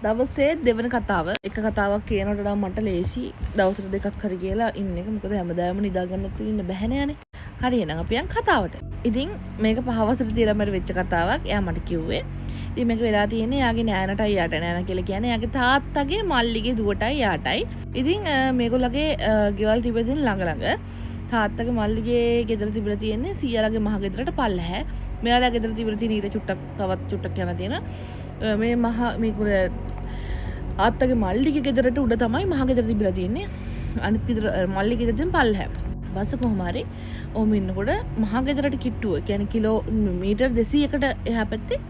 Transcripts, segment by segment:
දවසේ දෙවන කතාව එක කතාවක් කියනකොට නම් මට ලේසි දවසට දෙකක් හරි කියලා ඉන්න එක. මොකද හැමදාම නිදාගන්න නැතුව ඉන්න බැහැ නෑනේ. හරි එහෙනම් අපි යන් කතාවට. ඉතින් මේක පහවසට තියලා මට වෙච්ච කතාවක්. එයා මට කිව්වේ. ඉතින් මේක වෙලා තියෙන්නේ යාගේ නෑනටයි යාට. නෑන කියලා කියන්නේ යාගේ තාත්තගේ මල්ලිගේ දුවටයි යාටයි. ඉතින් මේගොල්ලගේ ගෙවල් තිබෙදින් ළඟ ළඟ. තාත්තගේ මල්ලිගේ ගෙදර තිබිලා තියෙන්නේ සීයාලගේ මහ ගෙදරට පල්ලෙහැ. මෙයාලා ගෙදර තිබිලා තියෙන ඊට චුට්ටක් තවත් චුට්ටක් යන තියෙන මේ මහ මේකුර ආත්තගේ මල්ලිගේ ගෙදරට උඩ තමයි මහ ගෙදර තිබිලා තියෙන්නේ. අනිත් ගෙදර මල්ලිගේ ගෙදරෙන් පල්ලෙහැ. බස් කොහොම හරි ඔහොම ඉන්නකොට මහ ගෙදරට කිට්ටුව කියන්නේ කිලෝමීටර් 200කට එහා පැත්තේ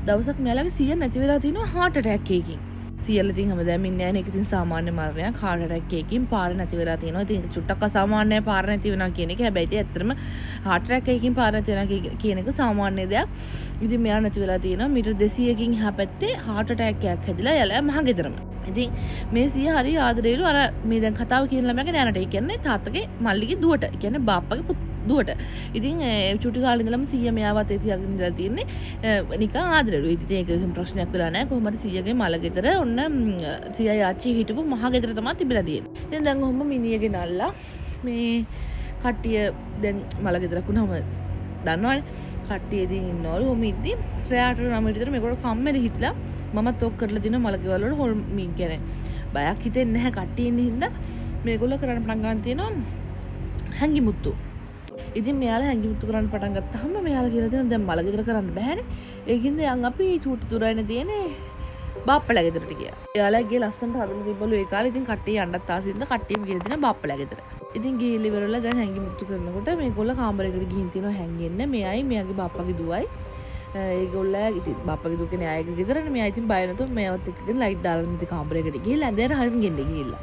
දවසක් මෙයාලගේ සිය නැති වෙලා තිනවා heart attack එකකින්. සියල්ල ඉතින් හැමදාම ඉන්නේ නැහැ නේ. ඒක ඉතින් සාමාන්‍ය මරණයක්. heart attack එකකින් පාර නැති වෙලා තිනවා. ඉතින් චුට්ටක් අසාමාන්‍යයි පාර නැති වෙනවා කියන එක. හැබැයි ඉතින් ඇත්තටම heart attack එකකින් පාර නැති වෙනවා කියන එක සාමාන්‍ය දෙයක්. ඉතින් මෙයා නැති වෙලා තියෙනවා මීටර් 200කින් එහා පැත්තේ heart attack එකක් හැදිලා යලා මහ ගෙදරම. ඉතින් මේ සිය හරි ආදරේලු අර මේ දැන් කතාව කියන ළමයාගේ නෑනට. ඒ කියන්නේ තාත්තගේ මල්ලිගේ දුවට. ඒ කියන්නේ බාප්පගේ දුවට. ඉතින් චුටි කාලේ ඉඳලම සීයා මෙයාවත් ඒ තියාගෙන ඉඳලා තියෙන්නේ නිකන් ආදරේලු. ඉතින් ඒක කිසිම ප්‍රශ්නයක් වෙලා නැහැ. කොහොම හරි සීයාගේ මල ගෙදර ඔන්න සීයා යාච්චි හිටපු මහ ගෙදර තමයි තිබිලා තියෙන්නේ. ඉතින් දැන් ඔහොම මිනිහගේ නල්ලා මේ කට්ටිය දැන් මල ගෙදරක් වුණාම දන්නවනේ කට්ටිය ඉතින් ඉන්නවලු. ඔහොම ඉතින් රැයට 9 විතර මේකට කම්මැලි හිටලා මමත් ඔක් කරලා දින මල ගෙවල් වල හොල් මීන් කියන්නේ බයක් හිතෙන්නේ නැහැ කට්ටිය ඉන්න හින්දා මේගොල්ලෝ කරන්න පටන් ගන්න තියෙනවා හැංගි මුත්තු. ඉතින් මෙයාලා හැංගි මුත්තු කරන්න පටන් ගත්තාම මෙයාලා කියලා දෙනවා දැන් මල ගෙදර කරන්න බෑනේ. ඒකින්ද යන් අපි චූටි තුරයිනේ තියෙන්නේ බාප්පලා ගෙදරට ගියා. එයාලා ගිහලා ලස්සනට හදලා තිබ්බලු ඒ කාලේ. ඉතින් කට්ටිය යන්නත් ආසින්ද කට්ටියම කියලා දෙනවා බාප්පලා ගෙදර. ඉතින් ගිහිලි ඉවරලා දැන් හැංගි මුත්තු කරනකොට මේගොල්ලෝ කාමරයකට ගිහින් තිනවා හැංගෙන්න. මෙයයි මෙයාගේ බාප්පගේ දුවයි. ඒගොල්ලෝ ඉතින් බාප්පගේ දුව කියන්නේ ආයෙ ගෙදරනේ. මෙයා ඉතින් බය නැතුව මෙයාවත් එක්කගෙන ලයිට් දාලා ඉතින් කාමරයකට ගිහිල්ලා ඇඳයට හැංගෙන්න ගිහිල්ලා.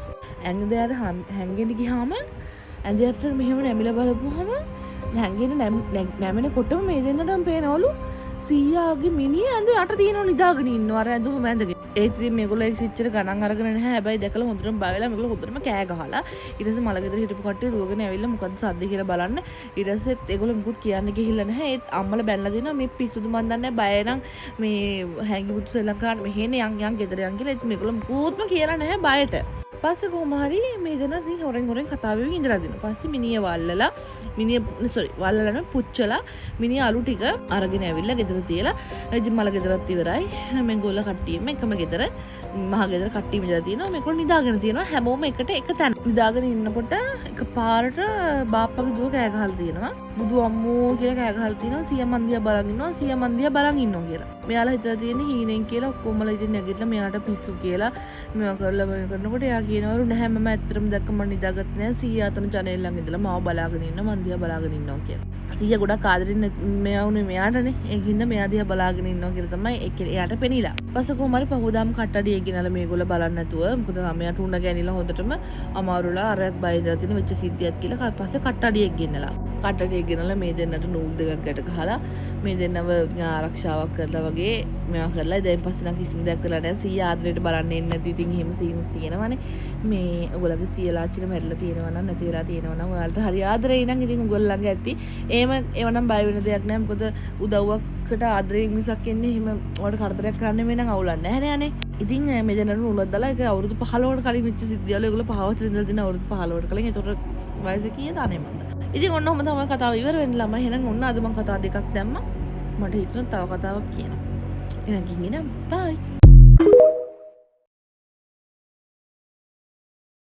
ඇඳයට හැංගෙන්න ගියාම ඇඳයට මෙහෙම නැමිලා බලපුවාම හැංගෙන්න නැමෙනකොටම මේ දෙන්නටම පේනවලු සීයාගේ මිනිහ ඇඳ යට තියෙනව නිදාගෙන ඉන්නවා අර ඇඳුම ඇඳගෙන. ඒ ඉතින් මේගොල්ලෝ ඒක සිච්චර ගණන් අරගෙන නැහැ. හැබැයි දැකලා හොඳටම බය වෙලා මේගොල්ලෝ හොඳටම කෑ ගහලා ඊට පස්සේ මල ගෙදර හිටපු කට්ටිය දුවගෙන ඇවිල්ලා මොකද්ද සද්ද කියලා බලන්න. ඊට පස්සේ ඒගොල්ලෝ මුකුත් කියන්න ගිහිල්ලා නැහැ. ඒත් අම්මලා බැලලා දෙනවා මේ පිස්සුදු මන් දන්නේ බය නම් මේ හැංගි බුදු ශ්‍රී ලංකාවට මෙහෙනේ යන් ගෙදර යන් කියලා. ඉතින් මේගොල්ලෝ මුකුත්ම කියලා නැහැ බයට. පස්සේ කොහොම හරි මේ දෙනා ඉතින් හොරෙන් කතා වෙමින් ඉඳලා දිනවා. පස්සේ මිනිහ වල්ලලා වල්ලලා පුච්චලා මිනිහ අලු ටික අරගෙන ඇවිල්ලා ගෙදර තියලා ඉතින් මල ගෙදරත් ඉවරයි. මේගොල්ලෝ කට්ටියම එකම ගෙදර මහ ගෙදර කට්ටියම ඉඳලා තියෙනවා. මේගොල්ලෝ නිදාගෙන තියෙනවා. හැමෝම එකට එක තැන. නිදාගෙන ඉන්නකොට එකපාරට බාප්පගේ දුව කෑ ගහලා තියෙනවා. බුදු අම්මෝ කියලා කෑ ගහලා තියෙනවා. සියා මන්දියා බලන් ඉන්නවා. සියා මන්දියා බලන් ඉන්නවා කියලා. මෙයාලා හිතලා තියෙන්නේ හීනෙන් කියලා ඔක්කොමලා ඉතින් නැගිටලා මෙයාට පිස්සු කියලා මේවා කරලා මේ කරනකොට එයා කියනවලු නැහැ මම ඇත්තටම දැක්ක මම නිදාගත්තේ නැහැ. සීයා අතන ජනේල් ළඟ ඉඳලා මාව බලාගෙන ඉන්නවා. මන් දිහා බලාගෙන ඉන්නවා කියලා. සීයා ගොඩක් ආදරෙන් මෙයා උනේ මෙයාටනේ. ඒකින්ද මෙයා දිහා බලාගෙන ඉන්නවා කියලා තමයි එයාට පෙනිලා. ඊපස්සේ කොහොම හරි පහෝදාම කට්ටඩිය ගෙනලා මේගොල්ලෝ බලන්න නැතුව මොකද මෙයාට උණ ගෑනිලා හොඳටම අමාරුලා අරයක් බයිදලා තියෙන වෙච්ච සිද්ධියක් කියලා පස්සේ කට්ටඩියක් ගෙනලා. කට්ටඩියක් ගෙනලා මේ දෙන්නට නූල් දෙකක් ගැට ගහලා මේ දෙන්නව ආරක්ෂාවක් කරලා වගේ මේවා කරලා දැන් පස්සේ නම් කිසිම දෙයක් කරලා නැහැ. සීයා ආදරේට බලන්න එන්නේ නැති ඉතින් එහෙම සීනුත් තියෙනවනේ. මේ ඔයගොල්ලෝගේ සීයලාච්චිට මැරිලා තියෙනවා නම් නැති වෙලා තියෙනවා නම් ඔයාලට හරි ආදරේ නම් ඉතින් ඔයගොල්ලෝ ළඟ ඇති. ඒවනම් බය වෙන දෙයක් නැහැ. මොකද උදව්වකට ආදරේ මිසක් එන්නේ එහෙම ඔයාලට කරදරයක් කරන්න මේ නම් අවුලක් නැහැ නේ අනේ. ඉතින් මේ දෙන්නට නූලක් දාලා ඒක අවුරුදු 15කට කලින් වෙච්ච සිද්ධියවල ඒගොල්ලෝ පහවස් ඉඳලා දින අවුරුදු 15කට කලින් ඒතර වයස කීයද අනේ මන්ද. ඉතින් ඔන්න ඔහම තමයි කතාව ඉවර වෙන්න ළමයි. එහෙනම් ඔන්න අද මම කතා දෙකක් දැම්මා. මට හිතුණා තව කතාවක් කියනවා. එහෙනම් ගිහින් එන්න බයි.